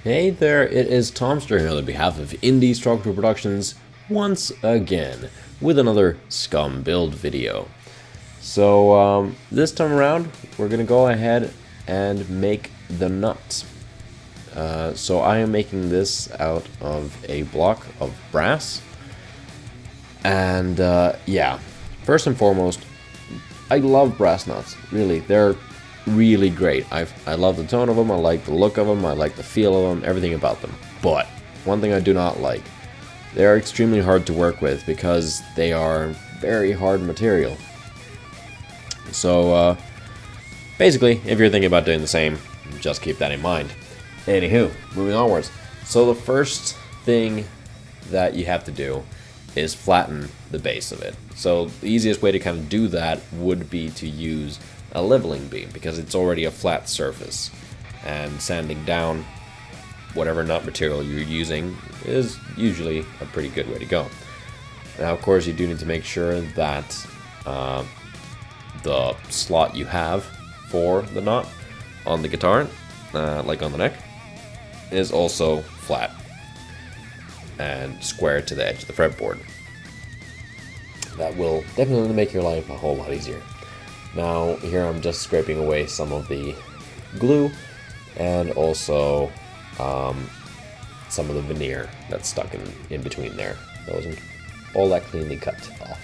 Hey there, it is Tomster here on behalf of Indie Structural Productions once again with another Scum build video. So this time around, we're gonna go ahead and make the nut. So I am making this out of a block of brass, and yeah, first and foremost, I love brass nuts. Really, they're really great. I love the tone of them, I like the look of them, I like the feel of them, everything about them. But one thing I do not like, they are extremely hard to work with because they are very hard material. So basically, if you're thinking about doing the same, just keep that in mind. Anywho, moving onwards. So the first thing that you have to do is flatten the base of it. So the easiest way to kind of do that would be to use a leveling beam because it's already a flat surface, and sanding down whatever nut material you're using is usually a pretty good way to go. Now of course you do need to make sure that the slot you have for the nut on the guitar, like on the neck, is also flat and square to the edge of the fretboard. That will definitely make your life a whole lot easier. Now here I'm just scraping away some of the glue and also some of the veneer that's stuck in between there. That wasn't all that cleanly cut off.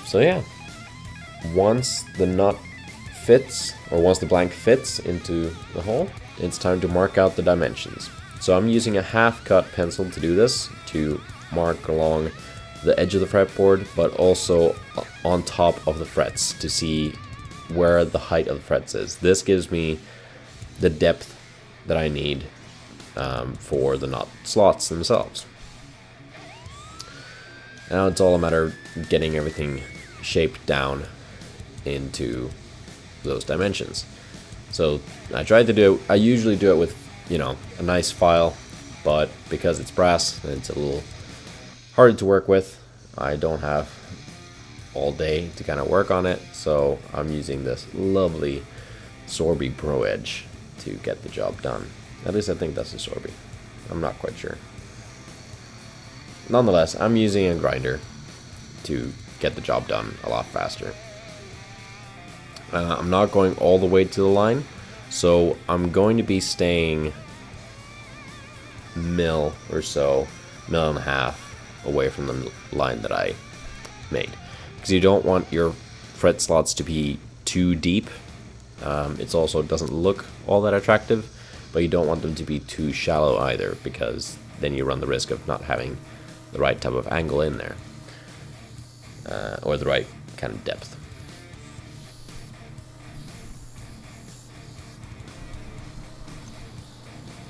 So yeah, once the nut fits, or once the blank fits into the hole, it's time to mark out the dimensions. So I'm using a half cut pencil to do this, to mark along the edge of the fretboard, but also on top of the frets to see where the height of the frets is. This gives me the depth that I need for the nut slots themselves. Now it's all a matter of getting everything shaped down into those dimensions. So I tried to do, I usually do it with, you know, a nice file, but because it's brass, it's a little hard to work with. I don't have all day to kind of work on it, so I'm using this lovely Sorby Pro Edge to get the job done. At least I think that's a Sorby. I'm not quite sure. Nonetheless, I'm using a grinder to get the job done a lot faster. I'm not going all the way to the line, so I'm going to be staying mil or so, mil and a half away from the line that I made, because you don't want your fret slots to be too deep. It also doesn't look all that attractive, but you don't want them to be too shallow either, because then you run the risk of not having the right type of angle in there, or the right kind of depth.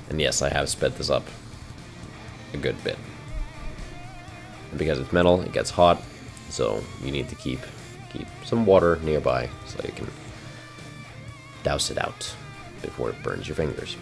And yes, I have sped this up a good bit. And because it's metal, it gets hot, so you need to keep some water nearby so you can douse it out before it burns your fingers.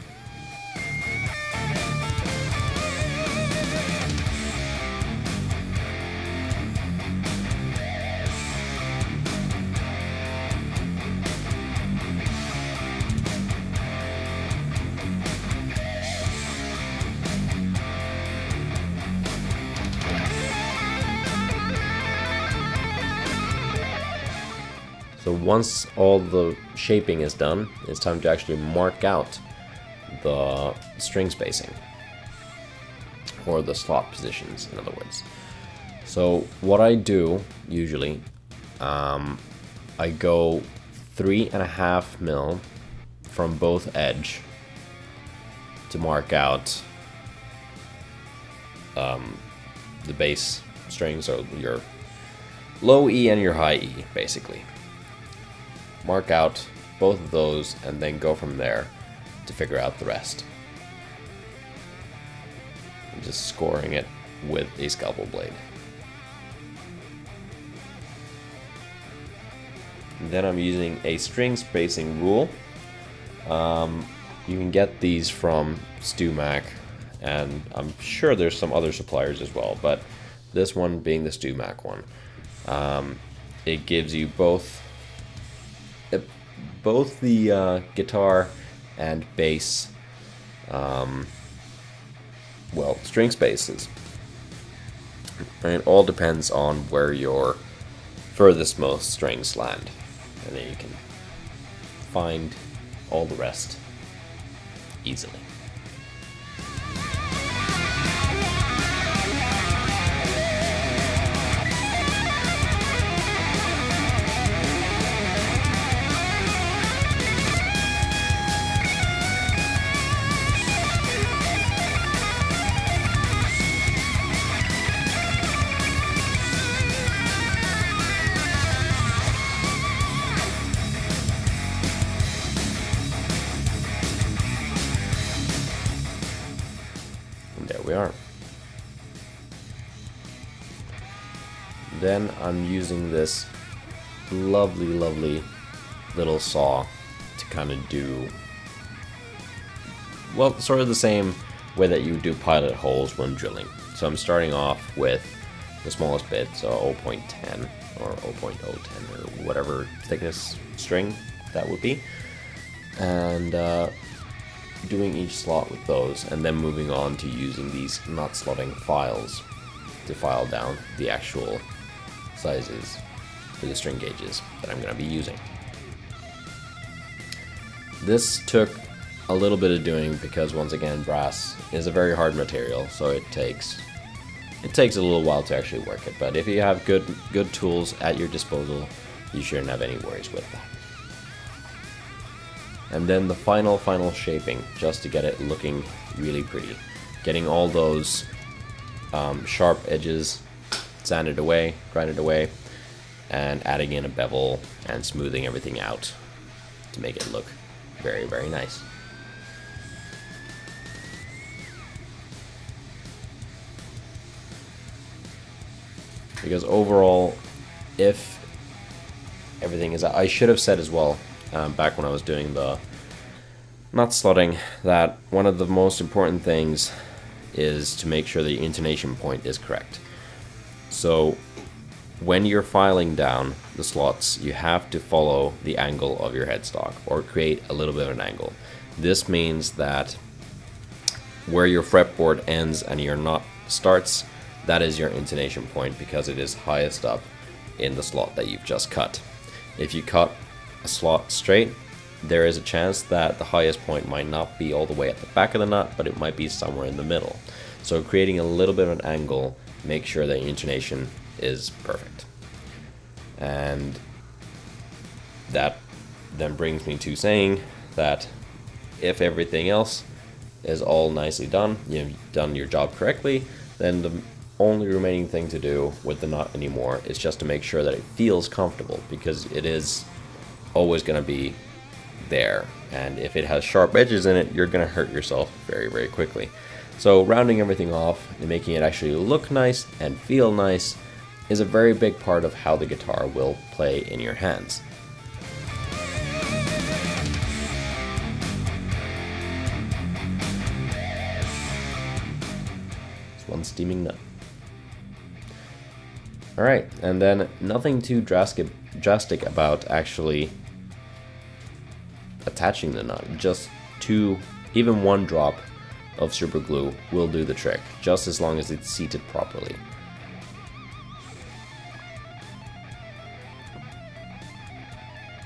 So once all the shaping is done, it's time to actually mark out the string spacing, or the slot positions, in other words. So what I do usually, I go 3.5 mil from both edge to mark out the bass strings, or your low E and your high E, basically. Mark out both of those and then go from there to figure out the rest. I'm just scoring it with a scalpel blade. And then I'm using a string spacing rule. You can get these from StewMac, and I'm sure there's some other suppliers as well, but this one being the StewMac one, it gives you both the guitar and base, well, string spaces. And it all depends on where your furthest most strings land, and then you can find all the rest easily. There we are. Then I'm using this lovely little saw to kind of do, well, sort of the same way that you do pilot holes when drilling. So I'm starting off with the smallest bit, so 0.10 or 0.010 or whatever thickness string that would be, and doing each slot with those, and then moving on to using these knot slotting files to file down the actual sizes for the string gauges that I'm going to be using. This took a little bit of doing because, once again, brass is a very hard material, so it takes a little while to actually work it. But if you have good tools at your disposal, you shouldn't have any worries with that. And then the final shaping, just to get it looking really pretty. Getting all those sharp edges sanded away, grinded away, and adding in a bevel and smoothing everything out to make it look very, very nice. Because overall, if everything is, I should have said as well, back when I was doing the knot slotting, that one of the most important things is to make sure the intonation point is correct. So when you're filing down the slots, you have to follow the angle of your headstock, or create a little bit of an angle. This means that where your fretboard ends and your knot starts, that is your intonation point, because it is highest up in the slot that you've just cut. If you cut a slot straight, there is a chance that the highest point might not be all the way at the back of the nut, but it might be somewhere in the middle. So creating a little bit of an angle, make sure that intonation is perfect. And that then brings me to saying that if everything else is all nicely done, you've done your job correctly, then the only remaining thing to do with the knot anymore is just to make sure that it feels comfortable, because it is always going to be there, and if it has sharp edges in it, you're going to hurt yourself very, very quickly. So rounding everything off and making it actually look nice and feel nice is a very big part of how the guitar will play in your hands. It's one steaming nut. Alright, and then nothing too drastic about actually attaching the nut. Just even one drop of super glue will do the trick, just as long as it's seated properly.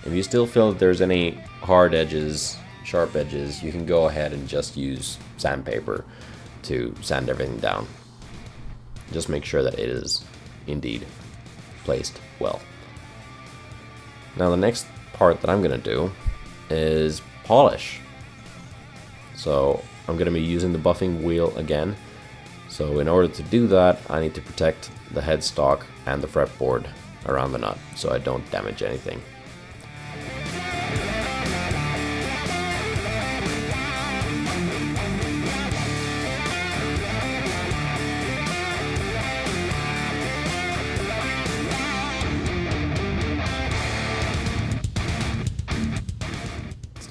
If you still feel that there's any hard edges, sharp edges, you can go ahead and just use sandpaper to sand everything down. Just make sure that it is indeed placed well. Now the next part that I'm going to do is polish. So I'm going to be using the buffing wheel again. So in order to do that, I need to protect the headstock and the fretboard around the nut so I don't damage anything.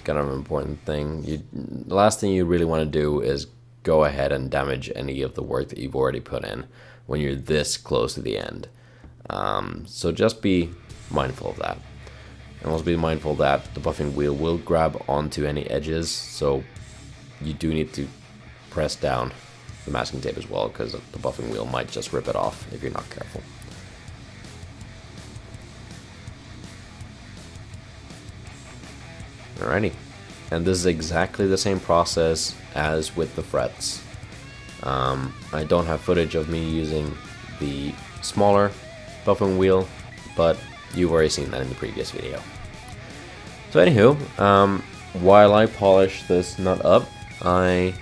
Kind of an important thing. The last thing you really want to do is go ahead and damage any of the work that you've already put in when you're this close to the end. So just be mindful of that. And also be mindful that the buffing wheel will grab onto any edges, so you do need to press down the masking tape as well, because the buffing wheel might just rip it off if you're not careful. Alrighty, and this is exactly the same process as with the frets. I don't have footage of me using the smaller buffing wheel, but you've already seen that in the previous video. So anywho, while I polish this nut up, I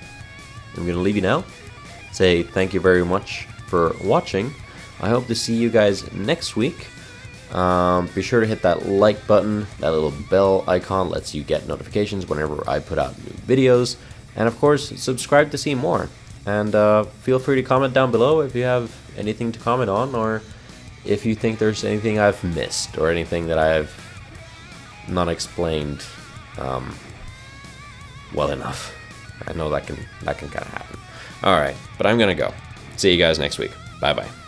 am going to leave you now. Say thank you very much for watching. I hope to see you guys next week. Be sure to hit that like button. That little bell icon lets you get notifications whenever I put out new videos. And of course, subscribe to see more. And feel free to comment down below if you have anything to comment on, or if you think there's anything I've missed or anything that I've not explained well enough. I know that can kind of happen. All right, but I'm gonna go. See you guys next week. Bye bye.